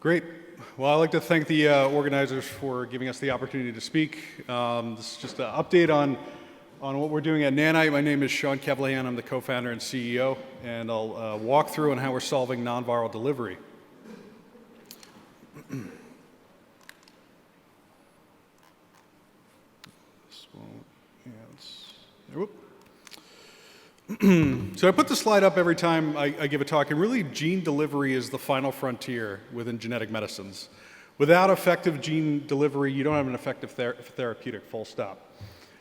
Great. Well, I'd like to thank the organizers for giving us the opportunity to speak. This is just an update on what we're doing at Nanite. My name is Sean Kevlahan. I'm the co-founder and CEO, and I'll walk through on how we're solving non-viral delivery. So I put the slide up every time I give a talk, and really gene delivery is the final frontier within genetic medicines. Without effective gene delivery, you don't have an effective therapeutic, full stop.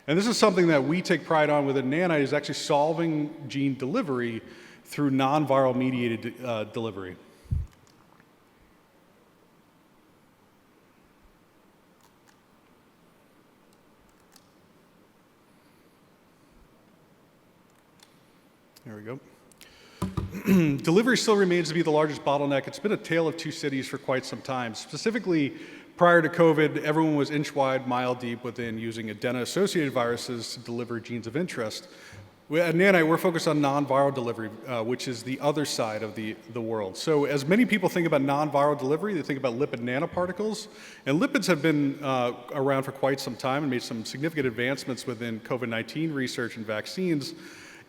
And this is something that we take pride on within Nanite, is actually solving gene delivery through non-viral mediated delivery. There we go. Delivery still remains to be the largest bottleneck. It's been a tale of two cities for quite some time. Specifically, prior to COVID, everyone was inch-wide, mile-deep within using adeno-associated viruses to deliver genes of interest. At Nanite, we're focused on non-viral delivery, which is the other side of the world. So as many people think about non-viral delivery, they think about lipid nanoparticles. And lipids have been around for quite some time and made some significant advancements within COVID-19 research and vaccines,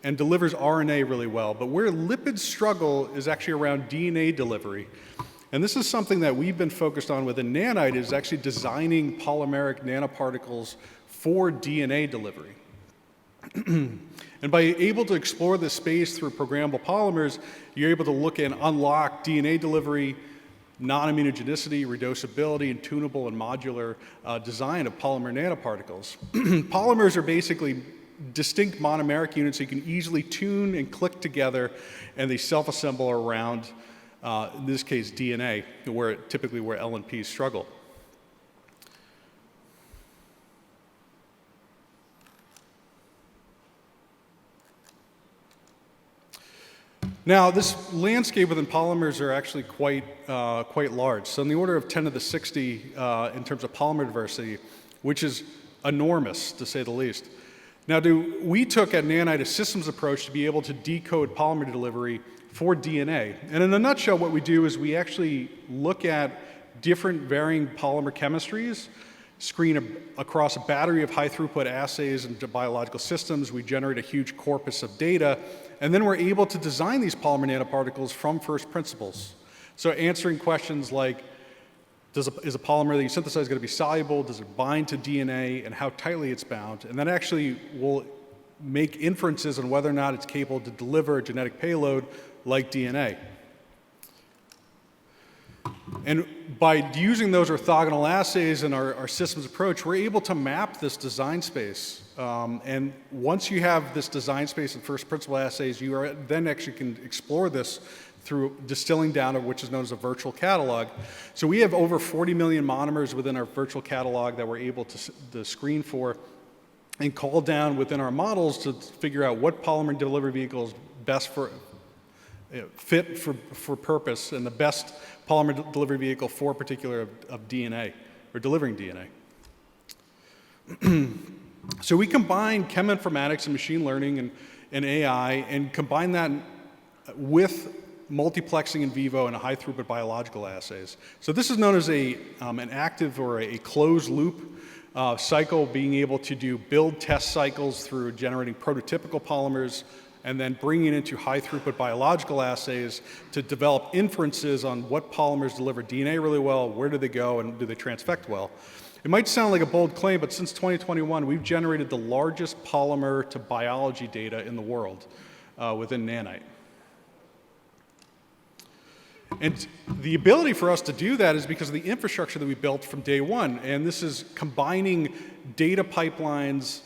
and delivers RNA really well. But where lipids struggle is actually around DNA delivery. And this is something that we've been focused on within Nanite, is actually designing polymeric nanoparticles for DNA delivery. And by able to explore this space through programmable polymers, you're able to look and unlock DNA delivery, non-immunogenicity, reducibility, and tunable and modular design of polymer nanoparticles. Polymers are basically distinct monomeric units you can easily tune and click together, and they self-assemble around, in this case, DNA, where LNPs struggle. Now, this landscape within polymers are actually quite large. So in the order of 10 to the 60 in terms of polymer diversity, which is enormous, to say the least. Now, we took at Nanite a systems approach to be able to decode polymer delivery for DNA. And in a nutshell, what we do is we actually look at different varying polymer chemistries, screen across a battery of high-throughput assays into biological systems. We generate a huge corpus of data, and then we're able to design these polymer nanoparticles from first principles. So answering questions like, is a polymer that you synthesize going to be soluble? Does it bind to DNA, and how tightly it's bound? And that actually will make inferences on whether or not it's capable to deliver a genetic payload like DNA. And by using those orthogonal assays in our systems approach, we're able to map this design space. And once you have this design space in first principle assays, you then actually can explore this through distilling down of which is known as a virtual catalog. So we have over 40 million monomers within our virtual catalog that we're able to screen for and call down within our models to figure out what polymer delivery vehicle is best fit for purpose, and the best polymer delivery vehicle for particular of DNA, or delivering DNA. So we combine cheminformatics and machine learning and AI, and combine that with multiplexing in vivo and high-throughput biological assays. So this is known as an active or a closed loop cycle, being able to build test cycles through generating prototypical polymers and then bringing it into high-throughput biological assays to develop inferences on what polymers deliver DNA really well, where do they go, and do they transfect well. It might sound like a bold claim, but since 2021, we've generated the largest polymer to biology data in the world within Nanite. And the ability for us to do that is because of the infrastructure that we built from day one. And this is combining data pipelines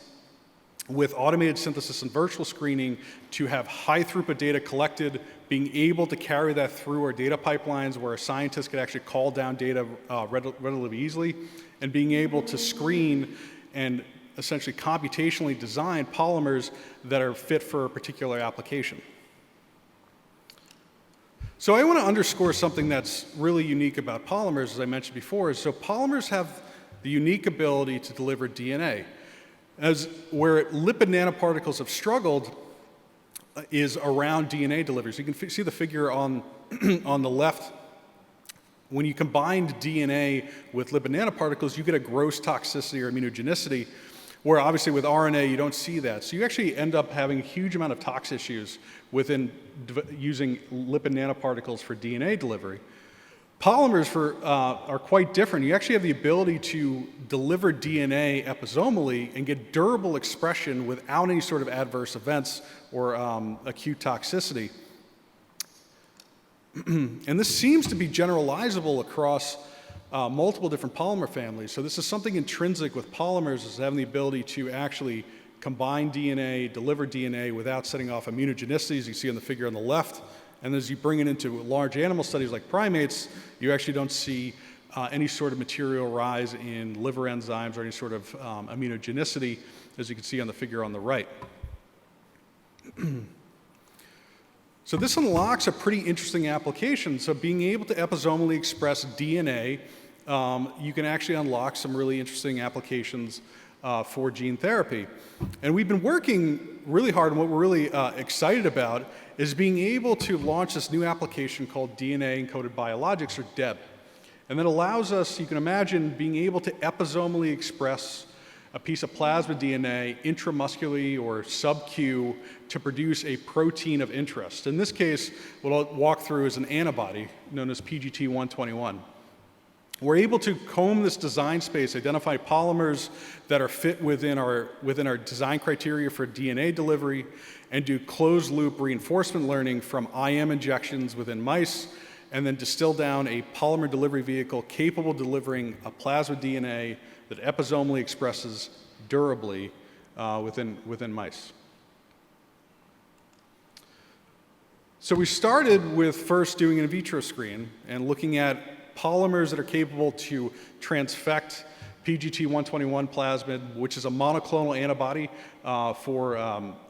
with automated synthesis and virtual screening to have high throughput data collected, being able to carry that through our data pipelines where a scientist could actually call down data relatively easily, and being able to screen and essentially computationally design polymers that are fit for a particular application. So I want to underscore something that's really unique about polymers, as I mentioned before. So polymers have the unique ability to deliver DNA. Where lipid nanoparticles have struggled is around DNA delivery. So you can see the figure on, on the left When you combine DNA with lipid nanoparticles, you get a gross toxicity or immunogenicity, where obviously with RNA you don't see that. So you actually end up having a huge amount of tox issues within using lipid nanoparticles for DNA delivery. Polymers are quite different. You actually have the ability to deliver DNA episomally and get durable expression without any sort of adverse events or acute toxicity. And this seems to be generalizable across multiple different polymer families. So this is something intrinsic with polymers, is having the ability to actually combine DNA, deliver DNA without setting off immunogenicities. You see on the figure on the left. And as you bring it into large animal studies like primates, you actually don't see any sort of material rise in liver enzymes or any sort of immunogenicity, as you can see on the figure on the right. So this unlocks a pretty interesting application. So being able to episomally express DNA, you can actually unlock some really interesting applications for gene therapy. And we've been working really hard, and what we're really excited about is being able to launch this new application called DNA-encoded biologics, or DEB. And that allows us, you can imagine, being able to episomally express a piece of plasmid DNA intramuscularly or sub-Q to produce a protein of interest. In this case, what I'll walk through is an antibody known as PGT121. We're able to comb this design space, identify polymers that are fit within our design criteria for DNA delivery, and do closed-loop reinforcement learning from IM injections within mice, and then distill down a polymer delivery vehicle capable of delivering a plasmid DNA that episomally expresses durably within mice. So we started with first doing an in vitro screen and looking at polymers that are capable to transfect PGT121 plasmid, which is a monoclonal antibody for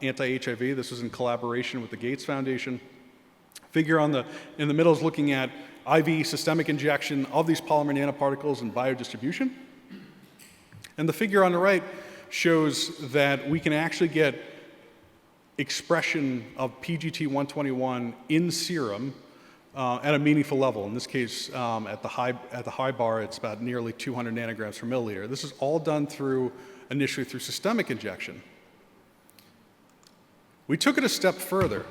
anti-HIV. This was in collaboration with the Gates Foundation. Figure in the middle is looking at IV systemic injection of these polymer nanoparticles and biodistribution. And the figure on the right shows that we can actually get expression of PGT121 in serum at a meaningful level. In this case, at the high bar, it's about nearly 200 nanograms per milliliter. This is all done initially through systemic injection. We took it a step further.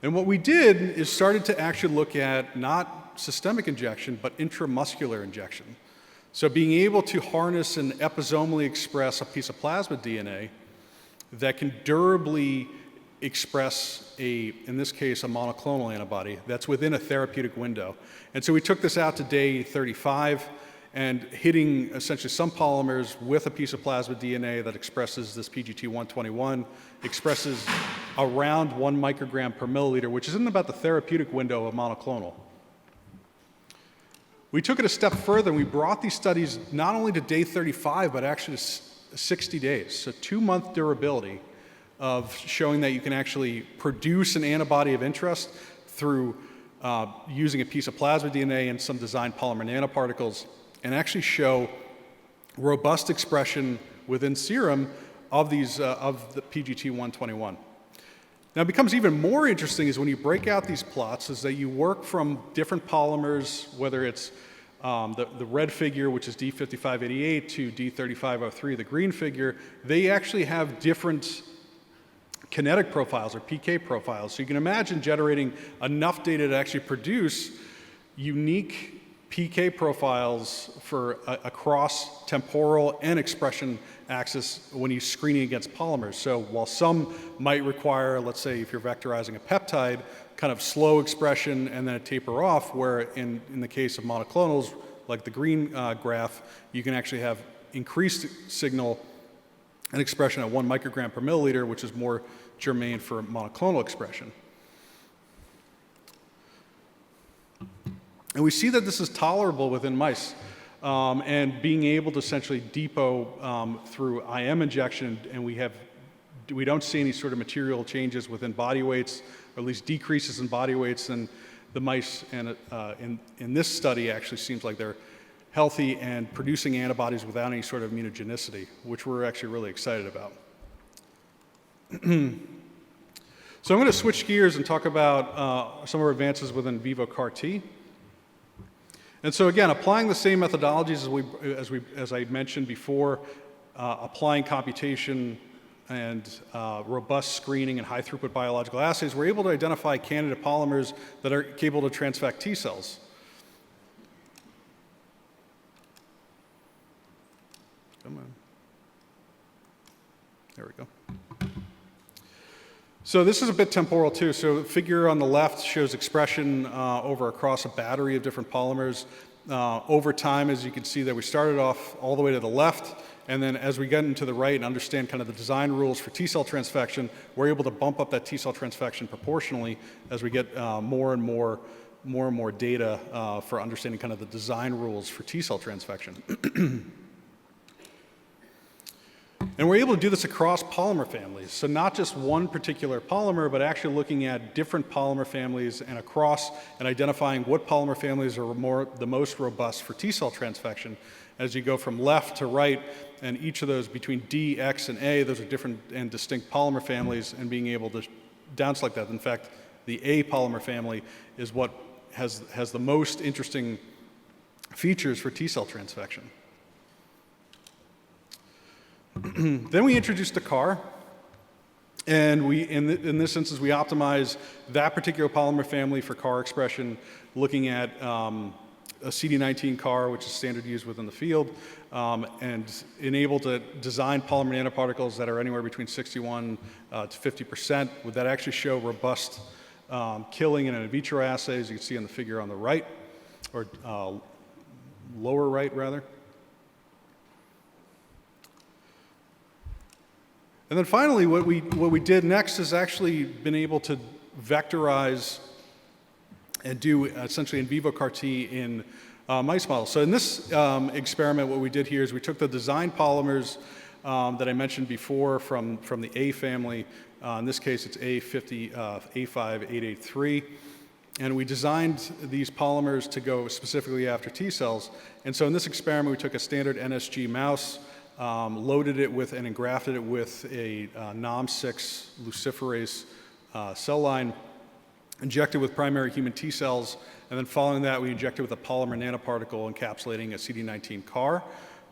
And what we did is started to actually look at not systemic injection, but intramuscular injection. So being able to harness and episomally express a piece of plasmid DNA that can durably express in this case, a monoclonal antibody that's within a therapeutic window. And so we took this out to day 35 and hitting essentially some polymers with a piece of plasmid DNA that expresses this PGT121, expresses around 1 microgram per milliliter, which is in about the therapeutic window of monoclonal. We took it a step further and we brought these studies not only to day 35, but actually to 60 days. So 2-month durability of showing that you can actually produce an antibody of interest through using a piece of plasmid DNA and some designed polymer nanoparticles, and actually show robust expression within serum of the PGT121. Now, it becomes even more interesting is when you break out these plots, is that you work from different polymers, whether it's the red figure, which is D5588, to D3503, the green figure. They actually have different kinetic profiles or PK profiles. So you can imagine generating enough data to actually produce unique PK profiles for across temporal and expression axis when you're screening against polymers. So while some might require, let's say if you're vectorizing a peptide, kind of slow expression and then a taper off, where in the case of monoclonals, like the green graph, you can actually have increased signal and expression at 1 microgram per milliliter, which is more germane for monoclonal expression. And we see that this is tolerable within mice, and being able to essentially depot through IM injection, and we don't see any sort of material changes within body weights, or at least decreases in body weights, and the mice and in this study actually seems like they're healthy and producing antibodies without any sort of immunogenicity, which we're actually really excited about. So I'm going to switch gears and talk about some of our advances within vivo CAR T. And so again, applying the same methodologies as I mentioned before, applying computation and robust screening and high-throughput biological assays, we're able to identify candidate polymers that are capable to transfect T cells. Come on. There we go. So this is a bit temporal too. So the figure on the left shows expression across a battery of different polymers. Over time, as you can see, that we started off all the way to the left, and then as we get into the right and understand kind of the design rules for T cell transfection, we're able to bump up that T cell transfection proportionally as we get more and more data for understanding kind of the design rules for T cell transfection. And we're able to do this across polymer families. So not just one particular polymer, but actually looking at different polymer families and across and identifying what polymer families are the most robust for T cell transfection. As you go from left to right, and each of those between D, X, and A, those are different and distinct polymer families, and being able to down-select that. In fact, the A polymer family is what has the most interesting features for T cell transfection. Then we introduced a CAR, and in this instance, we optimize that particular polymer family for CAR expression, looking at a CD19 CAR, which is standard used within the field, and enable to design polymer nanoparticles that are anywhere between 61 to 50%. Would that actually show robust killing in an in vitro assay, as you can see on the figure on the right, or lower right, rather. And then finally, what we did next is actually been able to vectorize and do essentially in vivo CAR T in mice models. So in this experiment, what we did here is we took the design polymers that I mentioned before from the A family. In this case, it's A5883. And we designed these polymers to go specifically after T cells. And so in this experiment, we took a standard NSG mouse, loaded it with and engrafted it with a NOM6 luciferase cell line, injected with primary human T cells, and then following that, we injected with a polymer nanoparticle encapsulating a CD19 CAR.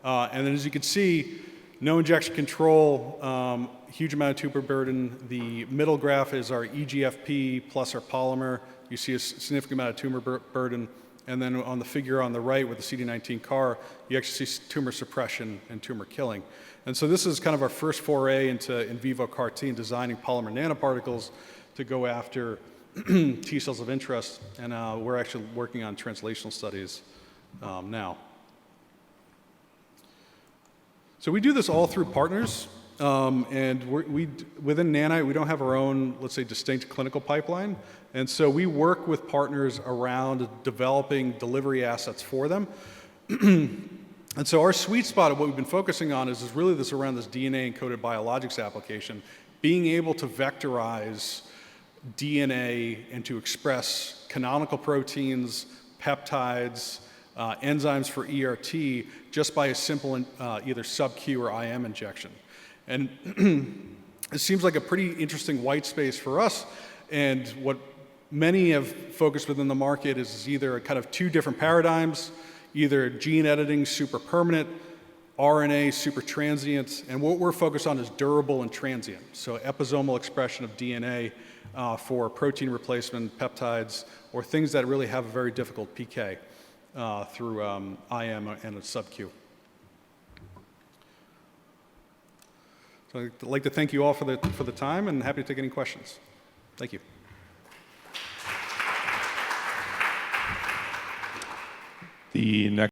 And then as you can see, no injection control, huge amount of tumor burden. The middle graph is our EGFP plus our polymer. You see a significant amount of tumor burden. And then on the figure on the right with the CD19 CAR, you actually see tumor suppression and tumor killing. And so this is kind of our first foray into in vivo CAR T and designing polymer nanoparticles to go after T cells of interest. And we're actually working on translational studies now. So we do this all through partners. And within Nanite, we don't have our own, let's say, distinct clinical pipeline. And so we work with partners around developing delivery assets for them. And so our sweet spot of what we've been focusing on is really this around this DNA-encoded biologics application, being able to vectorize DNA and to express canonical proteins, peptides, enzymes for ERT, just by a simple either sub-Q or IM injection. And it seems like a pretty interesting white space for us. And what many have focused within the market is either kind of two different paradigms, either gene editing, super permanent, RNA, super transient, and what we're focused on is durable and transient. So episomal expression of DNA for protein replacement, peptides, or things that really have a very difficult PK through IM and a sub-Q. So I'd like to thank you all for the time, and happy to take any questions. Thank you. The next